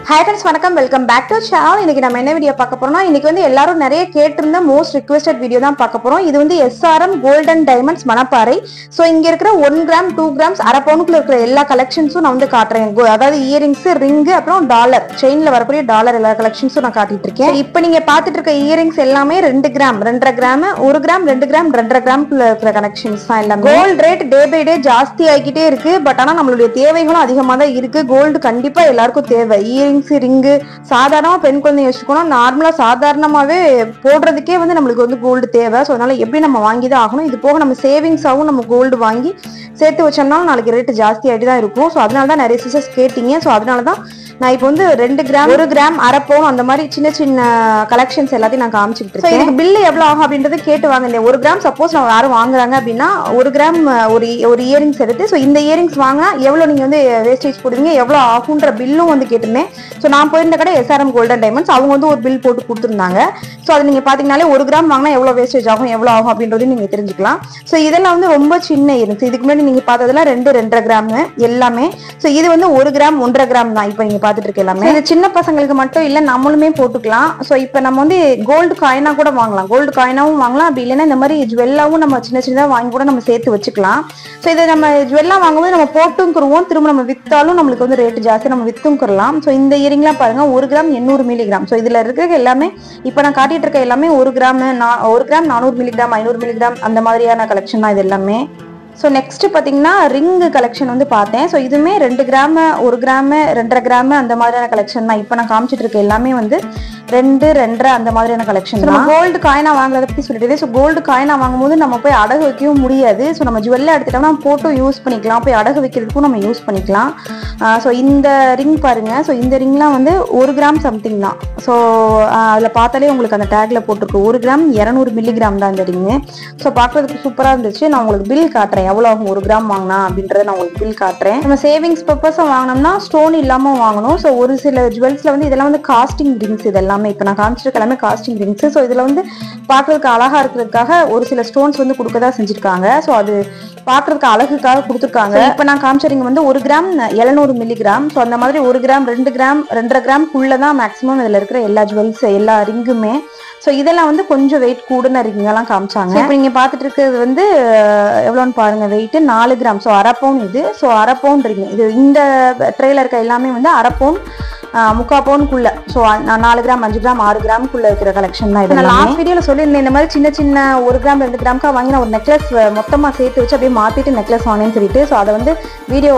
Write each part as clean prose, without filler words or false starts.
Hi friends, வணக்கம். Welcome back to channel. இன்னைக்கு நம்ம என்ன வீடியோ பார்க்க போறோம்னா, இன்னைக்கு வந்து எல்லாரும் நிறைய கேட்டிருந்த மோஸ்ட் ரிக்வெஸ்டட் வீடியோ தான் பார்க்க போறோம். இது வந்து SRM golden diamonds Manapparai. So இங்க இருக்கிற 1 கிராம் 2 கிராம்ஸ் அரை பவுனுக்குள்ள இருக்கிற எல்லா கலெக்ஷன்ஸும் நான் வந்து காட்டுறேன். அதாவது இயரிங்ஸ், ரிங், அப்புறம் டாலர், செயின்ல வரக்கூடிய டாலர் எல்லா கலெக்ஷன்ஸும் நான் காட்டிட்டு இருக்கேன். இப்போ நீங்க பார்த்துட்டு இருக்க இயரிங்ஸ் எல்லாமே 2 கிராம் 2.5 கிராம் 1 கிராம் 2 கிராம் 2.5 கிராம்க்குள்ள இருக்கிற கலெக்ஷன்ஸ் தான் எல்லாமே. Gold rate day by day ஜாஸ்தி ஆகிட்டே இருக்கு. பட் ஆனா நம்மளுடைய தேவைகளும் அதிகமா தான் இருக்கு. கோல்டு கண்டிப்பா எல்லாருக்கும் தேவை. இயரிங்ஸ், ரிங்கு சாதாரணமா பெண் குழந்தைங்க வச்சுக்கணும். நார்மலா சாதாரணமாவே போடுறதுக்கே வந்து நம்மளுக்கு வந்து கோல்டு தேவை. ஸோ அதனால எப்படி நம்ம வாங்கி தான் ஆகணும். இது போக நம்ம சேவிங்ஸாகவும் நம்ம கோல்டு வாங்கி சேர்த்து வச்சோம்னாலும் நாளைக்கு ரேட்டு ஜாஸ்தி ஆகிட்டு தான் இருக்கும். ஸோ அதனால தான் நிறைய சிஸ்டர்ஸ் கேட்டீங்க. ஸோ அதனால தான் நான் இப்போ வந்து 2 கிராம் 1 கிராம் அரை பவுன் அந்த மாதிரி சின்ன சின்ன கலெக்ஷன்ஸ் எல்லாத்தையும் நான் காமிச்சிட்டு இருக்கேன். இதுக்கு பில்லு எவ்வளவு ஆகும் அப்படின்றத கேட்டு வாங்க. இந்த 1 கிராம் சப்போஸ் நம்ம யாரும் வாங்குறாங்க அப்படின்னா 1 கிராம் ஒரு இயரிங்ஸ் எடுத்து, ஸோ இந்த இயரிங்ஸ் வாங்கினா எவ்வளவு நீங்க வந்து வேஸ்டேஜ் போடுவீங்க, எவ்வளவு ஆகுன்ற பில்லும் வந்து கேட்டிருந்தேன். ஸோ நான் போயிருந்த கடை SRM கோல்டன் டைமண்ட்ஸ், அவங்க வந்து ஒரு பில் போட்டு கொடுத்துருந்தாங்க. ஸோ அது நீங்க பாத்தீங்கன்னாலே 1 கிராம் வாங்கினா எவ்வளவு வேஸ்டேஜ் ஆகும், எவ்வளவு ஆகும் அப்படின்றதையும் நீங்க தெரிஞ்சுக்கலாம். ஸோ இதெல்லாம் வந்து ரொம்ப சின்ன இயரிங்ஸ். இதுக்கு முன்னாடி நீங்க பார்த்ததுல 2.5 கிராம் எல்லாமே. ஸோ இது வந்து 1 கிராம் 1.5 கிராம் தான் இப்போ நீங்க பார்த்துட்டு இருக்க எல்லாமே. இது சின்ன பசங்களுக்கு மட்டும் இல்ல, நம்மளுமே போட்டுக்கலாம். ஸோ இப்போ நம்ம வந்து கோல்டு காயினா கூட வாங்கலாம், கோல்டு காயினாவும் வாங்கலாம். அப்படி இல்லைன்னா இந்த மாதிரி ஜுவல்லாவும் நம்ம சின்ன சின்னதாக வாங்கி கூட நம்ம சேர்த்து வச்சுக்கலாம். ஸோ இதை நம்ம ஜுவல்லா வாங்கும்போது நம்ம போட்டுங்கிறோம், திரும்ப நம்ம வித்தாலும் நம்மளுக்கு வந்து ரேட்டு ஜாஸ்தி, நம்ம வித்துங்கிறலாம். ஸோ இந்த இயரிங்லாம் பாருங்க 1 கிராம் 800 மில்லிகிராம். ஸோ இதுல இருக்கிற எல்லாமே இப்போ நான் காட்டிட்டு இருக்க எல்லாமே 1 கிராம் 400 மில்லிகிராம் 500 மில்லிகிராம் அந்த மாதிரியான கலெக்ஷன் தான் இது எல்லாமே. ஸோ நெக்ஸ்ட் பார்த்தீங்கன்னா ரிங் கலெக்ஷன் வந்து பார்த்தேன். ஸோ இதுவுமே 2 கிராம் 1 கிராம் 2.5 கிராம் அந்த மாதிரியான கலெக்ஷன் தான். இப்போ நான் காமிச்சிட்டு இருக்க எல்லாமே வந்து 2 2.5 அந்த மாதிரியான கலெக்ஷன். நம்ம கோல்டு காயினா வாங்குறத பத்தி சொல்லிட்டு, ஸோ கோல்டு காயினா வாங்கும்போது நம்ம போய் அடகு வைக்கவும் முடியாது. ஸோ நம்ம ஜுவல்ல எடுத்துட்டோம்னா போட்டு யூஸ் பண்ணிக்கலாம், போய் அடகு வைக்கிறதுக்கும் நம்ம யூஸ் பண்ணிக்கலாம். ஸோ இந்த ரிங் பாருங்க. ஸோ இந்த ரிங்லாம் வந்து 1 கிராம் சம்திங் தான். ஸோ அதில் பார்த்தாலே உங்களுக்கு அந்த டேக்ல போட்டிருக்கு 1 கிராம் 200 மில்லிகிராம் தான் இந்த ரிங்கு. ஸோ பார்க்கறதுக்கு சூப்பராக இருந்துச்சு. நான் உங்களுக்கு பில் காட்டுறேன் எவ்வளோ ஆகும் 1 கிராம் வாங்கினா அப்படின்றத நான் உங்களுக்கு பில் காட்டுறேன். நம்ம சேவிங்ஸ் பர்பஸாக வாங்கினோம்னா ஸ்டோன் இல்லாமல் வாங்கணும். ஸோ ஒரு சில ஜுவல்ஸ்ல வந்து இதெல்லாம் வந்து காஸ்டிங் ரிங்ஸ், இதெல்லாமே இப்போ நான் காமிச்சிருக்க எல்லாமே காஸ்டிங் ரிங்ஸ். ஸோ இதில் வந்து பார்க்கறதுக்கு அழகா இருக்கிறதுக்காக ஒரு சில ஸ்டோன்ஸ் வந்து கொடுக்கதா செஞ்சிருக்காங்க. ஸோ அது பார்க்கறதுக்கு அழகுக்காக கொடுத்துருக்காங்க. இப்போ நான் காமிச்ச ரிங் வந்து 1 கிராம் 700 மில்லிகிராம். ஸோ அந்த மாதிரி 1 கிராம் 2 கிராம் 2.5 கிராம்க்குள்ள தான் மேக்ஸிமம் இதில் இருக்கிற எல்லா ஜுவல்ஸ் எல்லா ரிங்குமே. ஸோ இதெல்லாம் வந்து கொஞ்சம் வெயிட் கூடுன ரிங்கெல்லாம் காமிச்சாங்க. இப்போ நீங்க பார்த்துட்டு இருக்கிறது வந்து எவ்வளோன்னு பாருங்க, வெயிட் 4 கிராம். ஸோ அரை பவுன் இது. ஸோ அரை பவுன் ரிங் இது. இந்த ட்ரேல இருக்க எல்லாமே வந்து அரை பவுன் 3/4 பவுனுக்குள்ள. ஸோ 4 கிராம் 5 கிராம் 6 கிராம்க்குள்ள இருக்கிற கலெக்ஷன் தான் இது. நான் லாஸ்ட் வீடியோல சொல்லியிருந்தேன் இந்த மாதிரி சின்ன சின்ன 1 கிராம் 2 கிராம்க்கா வாங்கி நான் ஒரு நெக்லஸ் மொத்தமா சேர்த்து வச்சு அப்படியே மாத்திட்டு நெக்லஸ் வாங்கினேன்னு சொல்லிட்டு, ஸோ அதை வந்து வீடியோ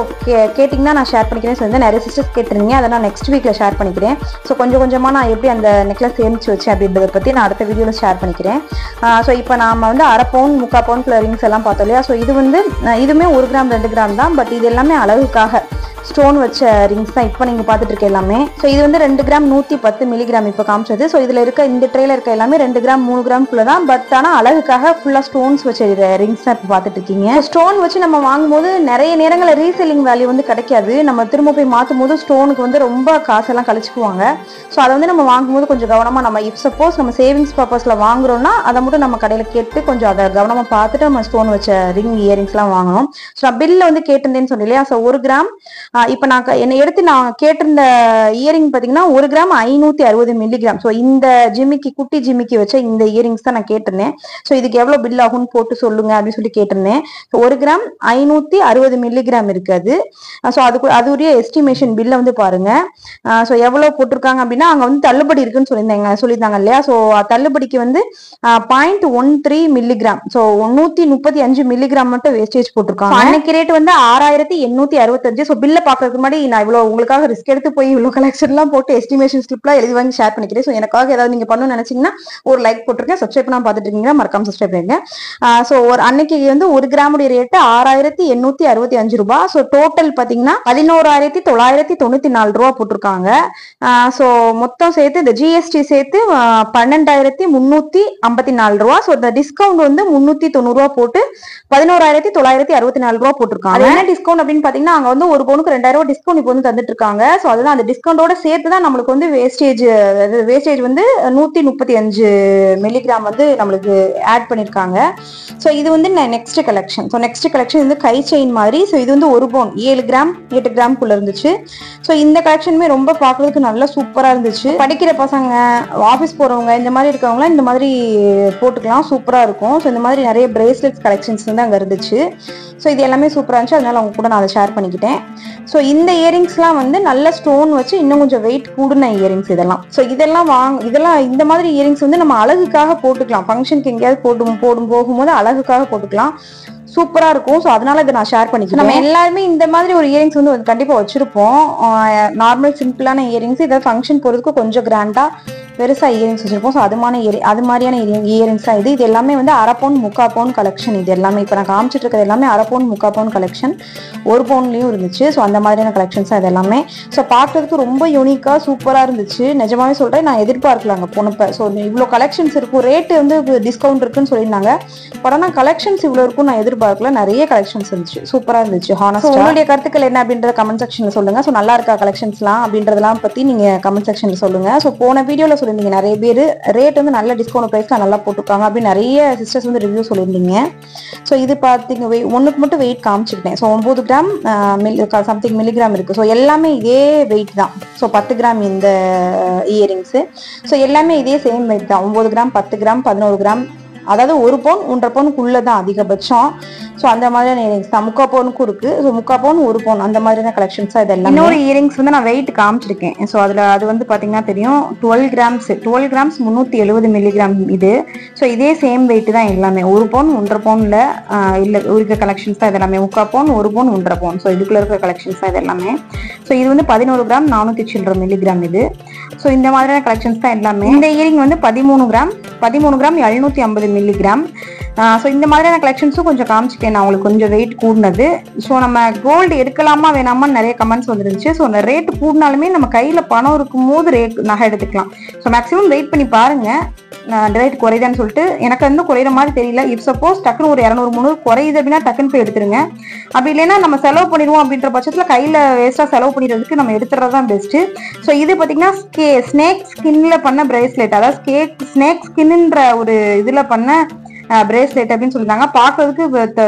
கேட்டிங்கன்னா நான் ஷேர் பண்ணிக்கிறேன்னு சொல்லி நிறைய சிஸ்டர்ஸ் கேட்டிருந்தீங்க. அதை நான் நெக்ஸ்ட் வீக்ல ஷேர் பண்ணிக்கிறேன். ஸோ கொஞ்சம் கொஞ்சமா நான் எப்படி அந்த நெக்லஸ் சேமிச்சு வச்சேன் அப்படின்றத பத்தி நான் அடுத்த வீடியோல ஷேர் பண்ணிக்கிறேன். ஸோ இப்போ நாம வந்து அரை பவுன் 3/4 பவுனுக்குள்ள ரிங்ஸ் எல்லாம் பார்த்தோம் இல்லையா. ஸோ இது வந்து இதுவுமே 1 கிராம் 2 கிராம் தான். பட் இது எல்லாமே அழகுக்காக ஸ்டோன் வச்ச ரிங்ஸ் தான் இப்போ நீங்க பார்த்துட்டு இருக்க எல்லாமே. ஸோ இது வந்து 2 கிராம் 110 மில்லிகிராம் இப்போ காமிச்சது. ஸோ இதுல இருக்க இந்த ட்ரேல இருக்க எல்லாமே 2 கிராம் 3 கிராம்க்குள்ள தான். பட் ஆனால் அழகுக்காக ஃபுல்லா ஸ்டோன்ஸ் வச்ச ரிங்ஸ் தான் இப்போ பார்த்துட்டு இருக்கீங்க. ஸ்டோன் வச்சு நம்ம வாங்கும்போது நிறைய நேரங்களில் ரீசெல்லிங் வேல்யூ வந்து கிடைக்காது. நம்ம திரும்ப போய் மாற்றும் போது ஸ்டோனுக்கு வந்து ரொம்ப காசெல்லாம் கழிச்சுக்குவாங்க. ஸோ அதை வந்து நம்ம வாங்கும்போது கொஞ்சம் கவனமா, நம்ம இப் சப்போஸ் நம்ம சேவிங்ஸ் பர்பஸ்ல வாங்குறோம்னா அதை மட்டும் நம்ம கடையில கேட்டு கொஞ்சம் அதை கவனமா பார்த்துட்டு நம்ம ஸ்டோன் வச்ச ரிங் இயரிங்ஸ் எல்லாம் வாங்கணும். ஸோ நான் பில்ல வந்து கேட்டிருந்தேன்னு சொன்னேன். ஸோ 1 கிராம் இப்போ நான் என்னை எடுத்து நான் கேட்டிருந்த இயரிங் பார்த்தீங்கன்னா 1 கிராம் 560 மில்லிகிராம். ஸோ இந்த ஜிமிக்கி குட்டி ஜிமிக்கி வச்ச இந்த இயரிங்ஸ் தான் நான் கேட்டிருந்தேன். ஸோ இதுக்கு எவ்வளோ பில் ஆகும்னு போட்டு சொல்லுங்க அப்படின்னு சொல்லி கேட்டிருந்தேன். 1 கிராம் 560 மில்லிகிராம் இருக்கு அது. ஸோ அதுடைய எஸ்டிமேஷன் பில்ல வந்து பாருங்க. ஸோ எவ்வளோ போட்டிருக்காங்க அப்படின்னா அங்கே வந்து தள்ளுபடி இருக்குன்னு சொல்லியிருந்தாங்க இல்லையா. ஸோ தள்ளுபடிக்கு வந்து 0.13 மில்லிகிராம். ஸோ 135 மில்லிகிராம் மட்டும் வேஸ்டேஜ் போட்டிருக்காங்க. அன்னைக்கு ரேட் வந்து 6865. ஸோ பில்ல பாக்குறதுக்கு முன்னாடி நான் இவ்வளவு உங்களுக்காக ரிஸ்க் எடுத்து போய் இவ்வளவு கலெக்ஷன் எல்லாம் போட்டு எஸ்டிமேஷன் ஸ்லிப்லாம் எழுதி வாங்கி ஷேர் பண்ணிக்கிறேன். ஸோ எனக்காக ஏதாவது நீங்க பண்ணணும்னு நினைச்சீங்கன்னா ஒரு லைக் போட்டிருக்கேன். சப்ஸ்கிரைப் பண்ணாம பார்த்துட்டு இருக்கீங்கன்னா மறக்காம சப்ஸ்கிரைப் பண்ணுங்க. ஸோ ஒரு அன்னைக்கு வந்து 1 கிராமுடைய ரேட்டு 6865 ரூபாய். ஸோ டோட்டல் பாத்தீங்கன்னா 11,994 ரூபா போட்டிருக்காங்க. ஸோ மொத்தம் சேர்த்து இந்த ஜிஎஸ்டி சேர்த்து 12,354 ரூபா. ஸோ இந்த டிஸ்கவுண்ட் வந்து 390 ரூபா போட்டு 11,964 ரூபா போட்டிருக்காங்க. என்ன டிஸ்கவுண்ட் அப்படின்னு பாத்தீங்கன்னா அங்க வந்து 1 பவுனுக்கு 2000 டிஸ்கவுண்ட் இப்போ வந்து தந்துட்டு இருக்காங்க. ஸோ அதுதான் அந்த டிஸ்கவுண்டோட சேர்த்து தான் நம்மளுக்கு வந்து வேஸ்டேஜ் வந்து 135 மில்லிகிராம் வந்து நம்மளுக்கு ஆட் பண்ணியிருக்காங்க. ஸோ இது வந்து next collection. So next collection வந்து கை செயின் மாதிரி. ஸோ இது வந்து 1 பவுன் 7 கிராம் 8 கிராம்குள்ள இருந்துச்சு. ஸோ இந்த கலெக்ஷனுமே ரொம்ப பார்க்கறதுக்கு நல்லா சூப்பராக இருந்துச்சு. படிக்கிற பசங்க, ஆஃபீஸ் போகிறவங்க, இந்த மாதிரி இருக்கவங்களாம் இந்த மாதிரி போட்டுக்கலாம், சூப்பராக இருக்கும். ஸோ இந்த மாதிரி நிறைய பிரேஸ்லெட்ஸ் கலெக்ஷன்ஸ் வந்து அங்கே இருந்துச்சு. ஸோ இது எல்லாமே சூப்பராக இருந்துச்சு, அதனால அவங்க கூட நான் அதை ஷேர் பண்ணிக்கிட்டேன். ஸோ இந்த இயரிங்ஸ்லாம் வந்து நல்ல ஸ்டோன் வச்சு இன்னும் கொஞ்சம் வெயிட் கூடுன இயரிங்ஸ் இதெல்லாம். ஸோ இதெல்லாம் இந்த மாதிரி இயரிங்ஸ் வந்து நம்ம அழகுக்காக போட்டுக்கலாம், ஃபங்க்ஷனுக்கு எங்கேயாவது போகும்போது அழகுக்காக போட்டுக்கலாம், சூப்பரா இருக்கும். ஸோ அதனால இதை நான் ஷேர் பண்ணிக்கிறேன். நம்ம எல்லாருமே இந்த மாதிரி ஒரு இயரிங்ஸ் வந்து கண்டிப்பா வச்சிருப்போம். நார்மல் சிம்பிளான இயரிங்ஸ், இதை ஃபங்க்ஷன் போறதுக்கு கொஞ்சம் கிராண்டா பெருசா இயரிங்ஸ் வச்சிருப்போம். ஸோ அது மாதிரியான இயரிங்ஸ் தான் இது எல்லாமே வந்து 1/2 பவுன் 3/4 பவுன் கலெக்ஷன். இது எல்லாமே இப்போ நான் காமிச்சிட்டு இருக்கிறது எல்லாமே 1/2 பவுன் 3/4 பவுன் கலெக்ஷன். 1 பவுன்லயும் இருந்துச்சு. ஸோ அந்த மாதிரியான கலெக்ஷன்ஸ் அது எல்லாமே. ஸோ பார்க்கறதுக்கு ரொம்ப யூனிக்கா சூப்பரா இருந்துச்சு. நிஜமாவே சொல்றேன், நான் எதிர்பார்க்கல அங்கே போனப்ப. ஸோ இவ்வளோ கலெக்ஷன்ஸ் இருக்கும், ரேட்டு வந்து டிஸ்கவுண்ட் இருக்குன்னு சொல்லியிருந்தாங்க. பட் ஆனால் கலெக்ஷன்ஸ் இவ்வளோ இருக்கும் நான் எதிர்பார்க்கல. நிறைய கலெக்ஷன்ஸ் இருந்துச்சு, சூப்பரா இருந்துச்சு. ஹானஸ்டா உங்களுடைய கருத்துக்கள் என்ன அப்படின்றத கமெண்ட் செக்ஷன்ல சொல்லுங்க. ஸோ நல்லா இருக்கா கலெக்ஷன்ஸ்லாம் அப்படின்றதெல்லாம் பத்தி நீங்க கமெண்ட் செக்ஷன்ல சொல்லுங்க. ஸோ போன வீடியோல சொல்லியிருந்தீங்க நிறைய பேர் ரேட் வந்து நல்ல டிஸ்கவுண்ட் பிரைஸ்ல நல்லா போட்டுருக்காங்க அப்படின்னு நிறைய சிஸ்டர்ஸ் வந்து ரிவ்யூ சொல்லியிருந்தீங்க. ஸோ இது பார்த்தீங்க ஒன்றுக்கு மட்டும் வெயிட் காமிச்சுக்கிட்டேன். ஸோ 9 கிராம் சம்திங் மில்லிகிராம் இருக்கு. ஸோ எல்லாமே இதே வெயிட் தான். ஸோ 10 கிராம் இந்த இயரிங்ஸ். ஸோ எல்லாமே இதே சேம் வெயிட் தான். 9 கிராம் 10 கிராம் 11 கிராம், அதாவது 1 பவுன் 1.5 பவுனுக்குள்ள தான் அதிகபட்சம். ஸோ அந்த மாதிரியான இயரிங்ஸ் தான். 3/4 பவுனுக்கும் இருக்கு. ஸோ 3/4 பவுன் 1 பவுன் அந்த மாதிரியான கலெக்ஷன்ஸ் தான் இதெல்லாம். இன்னொரு இயரிங்ஸ் வந்து நான் வெயிட் காமிச்சிருக்கேன். ஸோ அது வந்து பாத்தீங்கன்னா தெரியும், 12 கிராம்ஸ் 370 மில்லிகிராம் இது. ஸோ இதே சேம் வெயிட் தான் எல்லாமே. 1 பவுன் 1.5 பவுன்ல இருக்க கலெக்ஷன்ஸ் தான் இது எல்லாமே. 3/4 பவுன் 1 பவுன் 1.5 பவுன். ஸோ இதுக்குள்ள இருக்கிற கலெக்ஷன்ஸ் தான் இது எல்லாமே. ஸோ இது வந்து 11 கிராம் 400 சில்லற மில்லிகிராம் இது. ஸோ இந்த மாதிரியான கலெக்ஷன்ஸ் தான் எல்லாமே. இந்த இயரிங் வந்து 13 கிராம் 750 மில்லிகிராம். ஸோ இந்த மாதிரியான கலெக்ஷன்ஸும் கொஞ்சம் காமிச்சிட்டேன் நான் உங்களுக்கு, கொஞ்சம் வெயிட் கூடினது. ஸோ நம்ம கோல்டு எடுக்கலாமா வேணாமான்னு நிறைய கமெண்ட்ஸ் வந்துருந்துச்சு. ஸோ அந்த ரேட் கூடினாலுமே நம்ம கையில் பணம் இருக்கும் போது நகை எடுத்துக்கலாம். ஸோ மேக்ஸிமம் வெயிட் பண்ணி பாருங்க, ரேட் குறையுதான்னு சொல்லிட்டு. எனக்கு வந்து குறையிற மாதிரி தெரியல. இப் சப்போஸ் டக்குன்னு ஒரு 200-300 குறையுது அப்படின்னா டக்குன்னு போய் எடுத்துருங்க. அப்படி இல்லைன்னா நம்ம செலவு பண்ணிடுவோம் அப்படின்ற பட்சத்தில் கையில் வேஸ்ட்டாக செலவு பண்ணிடுறதுக்கு நம்ம எடுத்துறது தான் பெஸ்ட்டு. ஸோ இது பார்த்தீங்கன்னா ஸ்னேக் ஸ்கின்ல பண்ண பிரேஸ்லெட், அதாவது ஸ்னேக் ஸ்கின்ன்ற ஒரு இதில் பண்ண பிரேஸ்லெட் அப்படின்னு சொல்லியிருந்தாங்க. பார்க்கறதுக்கு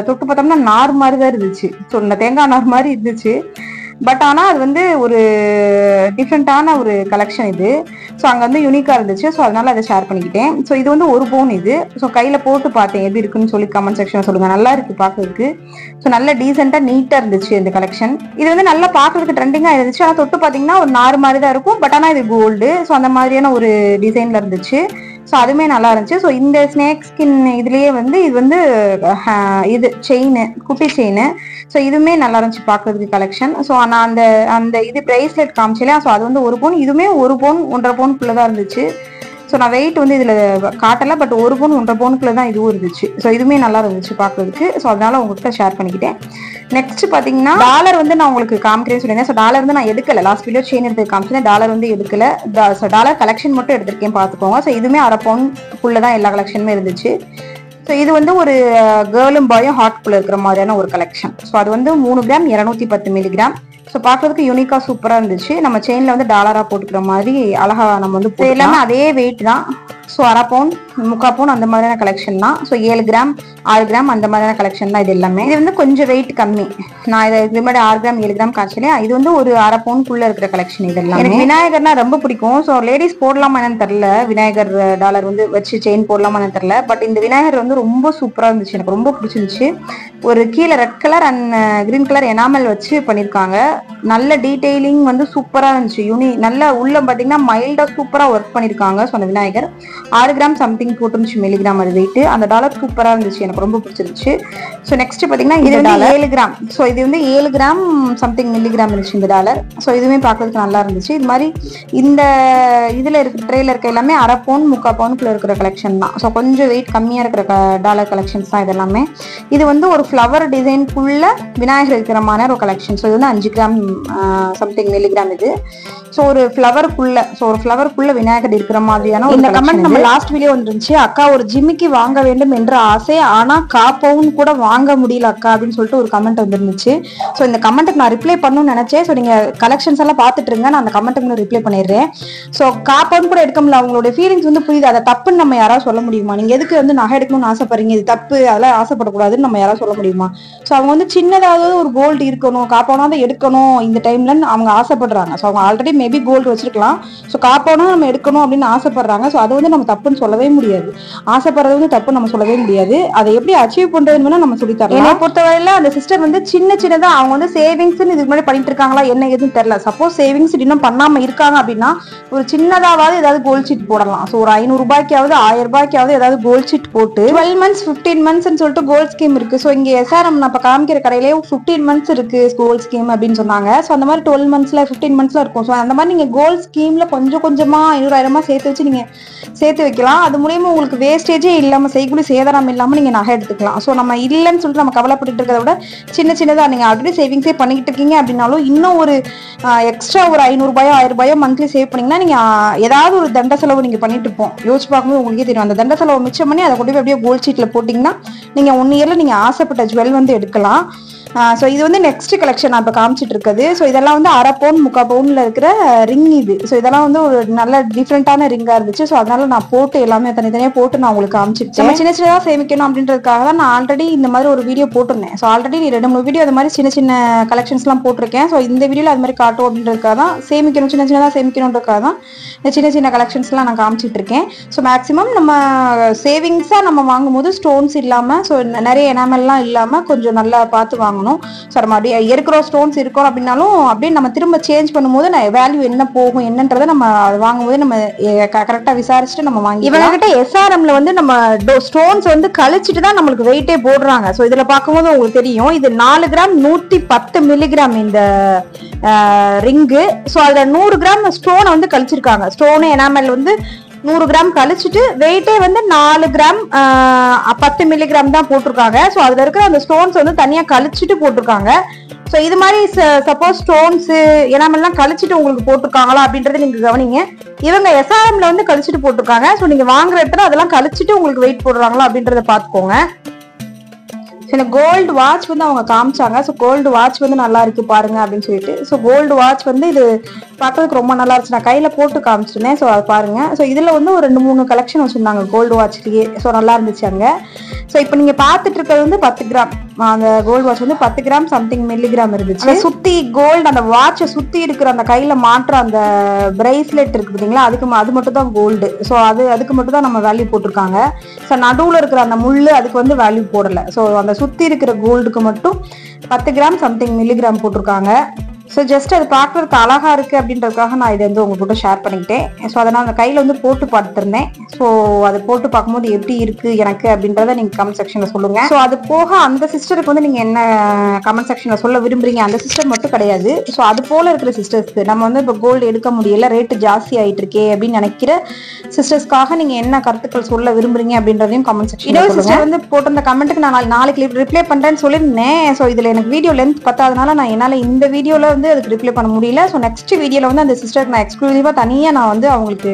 தொட்டு பார்த்தோம்னா நார் மாதிரி தான் இருந்துச்சு. ஸோ இந்த தேங்காய் நார் மாதிரி இருந்துச்சு. பட் ஆனால் அது வந்து ஒரு டிஃப்ரெண்டான ஒரு கலெக்ஷன் இது. ஸோ அங்கே வந்து யூனிக்காக இருந்துச்சு. ஸோ அதனால அதை ஷேர் பண்ணிக்கிட்டேன். ஸோ இது வந்து 1 பவுன் இது. ஸோ கையில் போட்டு பார்த்தேன் எப்படி இருக்குன்னு சொல்லி கமெண்ட் செக்ஷன் சொல்லுங்கள். நல்லா இருக்கு பார்க்கறதுக்கு. ஸோ நல்ல டீசெண்டாக நீட்டாக இருந்துச்சு இந்த கலெக்ஷன். இது வந்து நல்லா பார்க்கறதுக்கு ட்ரெண்டிங்காக இருந்துச்சு. ஆனால் தொட்டு பார்த்தீங்கன்னா ஒரு நார் மாதிரி தான் இருக்கும். பட் ஆனால் இது கோல்டு. ஸோ அந்த மாதிரியான ஒரு டிசைனில் இருந்துச்சு. ஸோ அதுவுமே நல்லா இருந்துச்சு. ஸோ இந்த ஸ்னேக் ஸ்கின் இதுலேயே வந்து இது வந்து இது செயின், குட்டி செயின். ஸோ இதுவுமே நல்லா இருந்துச்சு பார்க்கறதுக்கு கலெக்ஷன். ஸோ நான் அந்த இது பிரேஸ்லெட் காமிச்சேன். ஸோ அது வந்து 1 பவுன், இதுவுமே 1 பவுன் 1.5 பவுனுக்குள்ள தான் இருந்துச்சு. ஸோ நான் வெயிட் வந்து இதில் காட்டலை, பட் 1 பவுன் 1.5 பவுனுக்குள்ள தான் இதுவும் இருந்துச்சு. ஸோ இதுவுமே நல்லா இருந்துச்சு பார்க்கறதுக்கு. ஸோ அதனால உங்கள்கிட்ட ஷேர் பண்ணிக்கிட்டேன். நெக்ஸ்ட் பார்த்தீங்கன்னா டாலர் வந்து நான் உங்களுக்கு காமிக்கிறேன்னு சொல்லியிருந்தேன். ஸோ டாலர் வந்து நான் எடுக்கல. லாஸ்ட் வீடியோ செயின் எடுத்து காமிச்சேன், டாலர் வந்து எடுக்கல. ஸோ டாலர் கலெக்ஷன் மட்டும் எடுத்திருக்கேன் பார்த்துக்கோங்க. ஸோ இதுவுமே 1/2 பவுனுக்குள்ள தான் எல்லா கலெக்ஷனுமே இருந்துச்சு. ஸோ இது வந்து ஒரு கேர்ளும் பாயும் ஹார்ட்குள்ள இருக்கிற மாதிரியான ஒரு கலெக்ஷன். ஸோ அது வந்து 3 கிராம் 210 மில்லிகிராம். ஸோ பார்க்கறதுக்கு யூனிக்காக சூப்பராக இருந்துச்சு. நம்ம செயினில் வந்து டாலராக போட்டுக்கிற மாதிரி அழகா நம்ம வந்து எல்லாமே அதே வெயிட் தான். ஸோ 1/2 பவுன் 3/4 பவுன் அந்த மாதிரியான கலெக்ஷன் தான். ஸோ 7 கிராம் 6 கிராம் அந்த மாதிரியான கலெக்ஷன் தான் இது எல்லாமே. இது வந்து கொஞ்சம் வெயிட் கம்மி. நான் இதை இது மாதிரி 6 கிராம் 7 கிராம் காய்ச்சலேன். இது வந்து ஒரு 1/2 பவுனுக்குள்ள இருக்கிற கலெக்ஷன் இதெல்லாம். எனக்கு விநாயகர்னா ரொம்ப பிடிக்கும். ஸோ லேடிஸ் போடலாமா என்னன்னு தெரியல, விநாயகர் டாலர் வந்து வச்சு செயின் போடலாமா என்னன்னு தெரியல. பட் இந்த விநாயகர் வந்து ரொம்ப சூப்பராக இருந்துச்சு, எனக்கு ரொம்ப பிடிச்சிருந்துச்சு. ஒரு கீழே red colour and green colour enamel வச்சு பண்ணியிருக்காங்க. நல்ல டீடைலிங் வந்து சூப்பராக இருந்துச்சு. நல்ல உள்ள பார்த்தீங்கன்னா மைல்டா சூப்பராக ஒர்க் பண்ணியிருக்காங்க. ஸோ அந்த விநாயகர் 6 கிராம் சம்திங் போட்டுருந்துச்சு மில்லிகிராம் அது வெயிட். அந்த டாலர் சூப்பராக இருந்துச்சு, எனக்கு ரொம்ப பிடிச்சிருந்துச்சு. ஸோ நெக்ஸ்ட் பார்த்தீங்கன்னா இது வந்து 7 கிராம். ஸோ இது வந்து 7 கிராம் சம்திங் மில்லிகிராம் இருந்துச்சு இந்த டாலர். ஸோ இதுவுமே பார்க்கறதுக்கு நல்லா இருந்துச்சு. இது மாதிரி இந்த இதில் இருக்கிற ட்ரேல இருக்க எல்லாமே 1/2 பவுன் 3/4 பவுனுக்குள்ள இருக்கிற கலெக்ஷன் தான். ஸோ கொஞ்சம் வெயிட் கம்மியாக இருக்கிற டாலர் கலெக்ஷன்ஸ் தான் இது எல்லாமே. இது வந்து ஒரு ஃப்ளவர் டிசைனுக்குள்ள விநாயகர் இருக்கிற மாதிரி ஒரு கலெக்ஷன். ஸோ இது வந்து 5 கிராம் சம்திங் மில்லிகிராம் இது. ஸோ ஒரு ஃப்ளவருக்குள்ள விநாயகர் இருக்கிற மாதிரியான இந்த கமெண்ட் நம்ம லாஸ்ட் வீடியோ வந்துருந்துச்சு, அக்கா ஒரு ஜிம்மிக்கு வாங்க வேண்டும் என்ற ஆசை, ஆனா காப்பவும் கூட வாங்க முடியல அக்கா அப்படின்னு சொல்லிட்டு ஒரு கமெண்ட் வந்துருந்துச்சு. ஸோ இந்த கமெண்ட்டுக்கு நான் ரிப்ளை பண்ணணும்னு நினைச்சேன். ஸோ நீங்க கலெக்ஷன்ஸ் எல்லாம் பார்த்துட்டு இருங்க, நான் அந்த கமெண்ட்டுக்கு ரிப்ளை பண்ணிடுறேன். ஸோ காப்பவும் கூட எடுக்க முடியல, அவங்களுடைய ஃபீலிங்ஸ் வந்து புரியுது. அதை தப்புன்னு நம்ம யாராவது சொல்ல முடியுமா? நீங்க எதுக்கு வந்து நகை எடுக்கணும்னு ஆசைப்படுறீங்க, இது தப்பு, அதெல்லாம் ஆசைப்படக்கூடாதுன்னு நம்ம யாராவது சொல்ல முடியுமா? ஸோ அவங்க வந்து சின்னதாவது ஒரு கோல்டு இருக்கணும், காப்பவனாவது எடுக்கணும் இந்த டைம்ல அவங்க ஆசைப்படுறாங்க. ஸோ அவங்க ஆல்ரெடி மேபி கோல்டு வச்சிருக்கலாம். ஸோ காப்பவனா நம்ம எடுக்கணும் அப்படின்னு ஆசைப்படுறாங்க. ஸோ அது வந்து நம்ம தப்புன்னு சொல்லவே முடியாது. ஆசைப்படுறது வந்து தப்பு நம்ம சொல்லவே முடியாது. அதை எப்படி அச்சீவ் பண்றதுன்னு நம்ம சொல்லி தரலாம். என்னை பொறுத்தவரையில அந்த சிஸ்டர் வந்து சின்னதா அவங்க வந்து சேவிங்ஸ் இதுக்கு முன்னாடி பண்ணிட்டு இருக்காங்களா என்ன எதுன்னு தெரியல. சப்போஸ் சேவிங்ஸ் இன்னும் பண்ணாம இருக்காங்க அப்படின்னா ஒரு சின்னதாவது ஏதாவது கோல்ட் ஷீட் போடலாம். ஸோ ஒரு 500 ரூபாய்க்காவது 1000 ரூபாய்க்காவது ஏதாவது கோல்ட் ஷீட் போட்டு 12 months 15 months சொல்லிட்டு கோல்ட் ஸ்கீம் இருக்கு. ஸோ இங்க SRM நான் இப்ப காமிக்கிற கடையிலேயே 15 months இருக்கு கோல்ட் ஸ்கீம் அப்படின்னு சொன்னாங்க. ஸோ அந்த மாதிரி 12 monthsல 15 monthsல இருக்கும். ஸோ அந்த மாதிரி நீங்க கோல்ட் ஸ்கீம்ல கொஞ்சமா 500,000 சேர்த்து வச்சு நீங்க சேர்த்து வைக்கலாம். அது மூலியமா உங்களுக்கு வேஸ்டேஜே இல்லாம செய்கூலி சேதாரம் இல்லாம நீங்க நகை எடுத்துக்கலாம். ஸோ நம்ம இல்லைன்னு சொல்லிட்டு நம்ம கவலைப்பட்டு இருக்கிறத விட சின்னதா நீங்க ஆல்ரெடி சேவிங்ஸே பண்ணிக்கிட்டு இருக்கீங்க அப்படின்னாலும் இன்னும் ஒரு எக்ஸ்ட்ரா ஒரு 500 ரூபாயோ 1000 ரூபாயோ மந்த்லி சேவ் பண்ணீங்கன்னா நீங்க ஏதாவது ஒரு தண்ட செலவு நீங்க பண்ணிட்டு இருப்போம். யோசிச்சு பார்க்கும்போது உங்களுக்கே தெரியும். அந்த தண்ட செலவு மிச்சம் பண்ணி அதை கொண்டு போய் அப்படியே கோல்ட் ஷீட்ல போட்டீங்கன்னா நீங்க 1 yearல நீங்க ஆசைப்பட்ட ஜுவல் வந்து எடுக்கலாம். ஸோ இது வந்து நெக்ஸ்ட் கலெக்ஷன் நான் இப்போ காமிச்சிட்டு இருக்குது. ஸோ இதெல்லாம் வந்து 1/2 பவுன் 3/4 பவுன்ல இருக்கிற ரிங் இது. ஸோ இதெல்லாம் வந்து ஒரு நல்ல டிஃப்ரெண்டான ரிங்கா இருந்துச்சு. ஸோ அதனால நான் போட்டு எல்லாமே தனித்தனியாக போட்டு நான் உங்களுக்கு காமிச்சிருக்கேன். நம்ம சின்னதாக சேமிக்கணும் அப்படின்றதுக்காக தான் நான் ஆல்ரெடி இந்த மாதிரி ஒரு வீடியோ போட்டிருந்தேன். ஸோ ஆல்ரெடி 2-3 வீடியோ அது மாதிரி சின்ன கலெக்ஷன்ஸ்லாம் போட்டிருக்கேன். ஸோ இந்த வீடியோவில் அது மாதிரி காட்டும் அப்படின்றதுக்காக தான் சேமிக்கணும் சின்னதாக சேமிக்கணுன்றதுக்காக தான் இந்த சின்ன கலெக்ஷன்ஸ்லாம் நான் காமிச்சிட்டு இருக்கேன். ஸோ மேக்ஸிமம் நம்ம சேவிங்ஸாக நம்ம வாங்கும்போது ஸ்டோன்ஸ் இல்லாமல், ஸோ நிறைய எனாமெல்லாம் இல்லாமல் கொஞ்சம் நல்லா பார்த்து வாங்கணும். இருக்கிற ஸ்டோன்ஸ் இருக்கும் அப்படின்னாலும் அப்படியே நம்ம திரும்ப சேஞ்ச் பண்ணும்போது வேல்யூ என்ன போகும் என்னன்றதை நம்ம வாங்கும்போது நம்ம கரெக்டா விசாரிச்சுட்டு நம்ம வாங்கி. இவங்க கிட்ட SRMல வந்து நம்ம ஸ்டோன்ஸ் வந்து கழிச்சிட்டு தான் நம்மளுக்கு வெயிட்டே போடுறாங்க. ஸோ இதுல பார்க்கும்போது உங்களுக்கு தெரியும், இது 4 கிராம் 110 மில்லிகிராம் இந்த ரிங்கு. ஸோ அதுல 100 கிராம் ஸ்டோனை வந்து கழிச்சிருக்காங்க. ஸ்டோனு எனாமல் வந்து 100 கிராம் கழிச்சுட்டு வெயிட்டே வந்து 4 கிராம் 10 மில்லிகிராம் தான் போட்டிருக்காங்க. ஸோ அதுல இருக்கிற அந்த ஸ்டோன்ஸ் வந்து தனியா கழிச்சுட்டு போட்டிருக்காங்க. ஸோ இது மாதிரி சப்போஸ் ஸ்டோன்ஸ் எல்லாம் கழிச்சுட்டு உங்களுக்கு போட்டிருக்காங்களா அப்படின்றத நீங்க கவனிங்க. இவங்க SRMல வந்து கழிச்சுட்டு போட்டிருக்காங்க. ஸோ நீங்க வாங்குற இடத்துல அதெல்லாம் கழிச்சுட்டு உங்களுக்கு வெயிட் போடுறாங்களா அப்படின்றத பாத்துக்கோங்க. எனக்கு கோல்டு வாட்ச் வந்து அவங்க காமிச்சாங்க. ஸோ கோல்டு வாட்ச் வந்து நல்லா இருக்கு பாருங்க அப்படின்னு சொல்லிட்டு. ஸோ கோல்டு வாட்ச் வந்து இது பார்க்கறதுக்கு ரொம்ப நல்லா இருந்துச்சு. நான் கையில போட்டு காமிச்சிருந்தேன். ஸோ அதை பாருங்க. ஸோ இதுல வந்து ஒரு 2-3 கலெக்ஷன் வச்சிருந்தாங்க கோல்டு வாட்ச்லயே. ஸோ நல்லா இருந்துச்சு அங்க. ஸோ இப்போ நீங்க பாத்துட்டு இருக்கிறது வந்து 10 கிராம் அந்த கோல்டு வாட்ச் வந்து 10 கிராம் சம்திங் மில்லிகிராம் இருந்துச்சு. சுத்தி கோல்டு அந்த வாட்சை சுத்தி இருக்கிற அந்த கையில மாற்ற அந்த பிரைஸ்லெட் இருக்கு பாத்தீங்களா, அது மட்டும் தான் கோல்டு. ஸோ அதுக்கு மட்டும் தான் நம்ம வேல்யூ போட்டிருக்காங்க. ஸோ நடுவுல இருக்கிற அந்த முள்ளு அதுக்கு வந்து வேல்யூ போடல. ஸோ அந்த சுத்தி இருக்கிற கோல்டுக்கு மட்டும் 10 கிராம் சம்திங் மில்லிகிராம் போட்டிருக்காங்க. ஸோ ஜஸ்ட் அது பார்க்கறதுக்கு அழகா இருக்கு அப்படின்றதுக்காக நான் இதை வந்து உங்ககிட்ட ஷேர் பண்ணிக்கிட்டேன். ஸோ அதை நான் அந்த கையில வந்து போட்டு பார்த்துருந்தேன். ஸோ அதை போட்டு பார்க்கும்போது எப்படி இருக்கு எனக்கு அப்படின்றத நீங்க கமெண்ட் செக்ஷன்ல சொல்லுங்க. ஸோ அது போக அந்த சிஸ்டருக்கு வந்து நீங்க என்ன கமெண்ட் செக்ஷன்ல சொல்ல விரும்புறீங்க, அந்த சிஸ்டர் மட்டும் கிடையாது. ஸோ அது போல இருக்கிற சிஸ்டர்ஸ்க்கு நம்ம வந்து இப்போ கோல்டு எடுக்க முடியல, ரேட்டு ஜாஸ்தி ஆயிட்டு இருக்கே அப்படின்னு நினைக்கிற சிஸ்டர்ஸ்க்காக நீங்க என்ன கருத்துக்கள் சொல்ல விரும்புறீங்க அப்படின்றதையும் கமெண்ட் செக்ஷன்ல சொல்லுங்க. வந்து போட்ட அந்த கமெண்ட்டுக்கு நான் நாளைக்கு ரிப்ளை பண்றேன்னு சொல்லியிருந்தேன். ஸோ இதுல எனக்கு வீடியோ லென்த் பத்தாதனால நான் என்னால இந்த வீடியோல வந்து அதுக்கு ரிப்ளை பண்ண முடியல. ஸோ நெக்ஸ்ட் வீடியோல வந்து அந்த சிஸ்டருக்கு நான் எக்ஸ்க்ளூசிவா தனியா நான் வந்து அவங்களுக்கு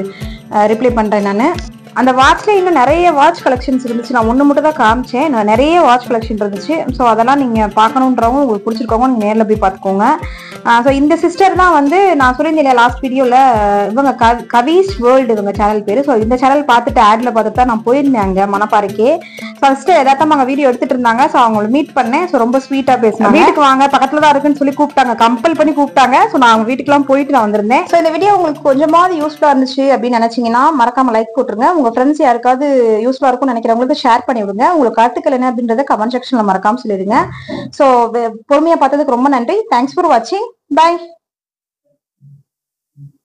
ரிப்ளை பண்றேன். நான் அந்த வாட்ச்ல இன்னும் நிறைய வாட்ச் கலெக்ஷன்ஸ் இருந்துச்சு. நான் ஒன்று மட்டும் தான் காமிச்சேன். நிறைய வாட்ச் கலெக்ஷன் இருந்துச்சு. ஸோ அதெல்லாம் நீங்க பார்க்கணுன்றவங்க உங்களுக்கு பிடிச்சிருக்கவங்க நீங்க நேரில் போய் பார்த்துக்கோங்க. ஸோ இந்த சிஸ்டர் தான் வந்து நான் சொல்லியிருந்தேன் லாஸ்ட் வீடியோல, இவங்க கவிஸ் வேர்ல்டு இவங்க சேனல் பேரு. ஸோ இந்த சேனல் பார்த்துட்டு ஆட்ல பார்த்துட்டு தான் நான் போயிருந்தேன் அங்க மணப்பாறைக்கு. ஃபர்ஸ்ட் எதாத்தமா அவங்க வீடியோ எடுத்துட்டு இருந்தாங்க. ஸோ அவங்களை மீட் பண்ணேன். ஸோ ரொம்ப ஸ்வீட்டா பேசினாங்க. வீட்டுக்கு வாங்க பக்கத்துல தான் இருக்குன்னு சொல்லி கூப்பிட்டாங்க, கம்பல் பண்ணி கூப்பிட்டாங்க. ஸோ நான் அவங்க வீட்டுக்குலாம் போயிட்டு நான் வந்திருந்தேன். ஸோ இந்த வீடியோ உங்களுக்கு கொஞ்சமாவது யூஸ்ஃபுல்லா இருந்துச்சு அப்படின்னு நினைச்சீங்கன்னா மறக்காம லைக் போட்டுருங்க. உங்க ஃப்ரெண்ட்ஸ் யாருக்காவது யூஸ்ஃபுல்லா இருக்கும்னு நினைக்கிறவங்களுக்கு ஷேர் பண்ணி விடுங்க. உங்களுக்கு கருத்துக்கள் என்ன அப்படின்றத கமெண்ட் செக்ஷன்ல மறக்காம சொல்லிடுங்க. ஸோ பொறுமையா பார்த்ததுக்கு ரொம்ப நன்றி. தேங்க்ஸ் ஃபார் வாட்சிங். Bye.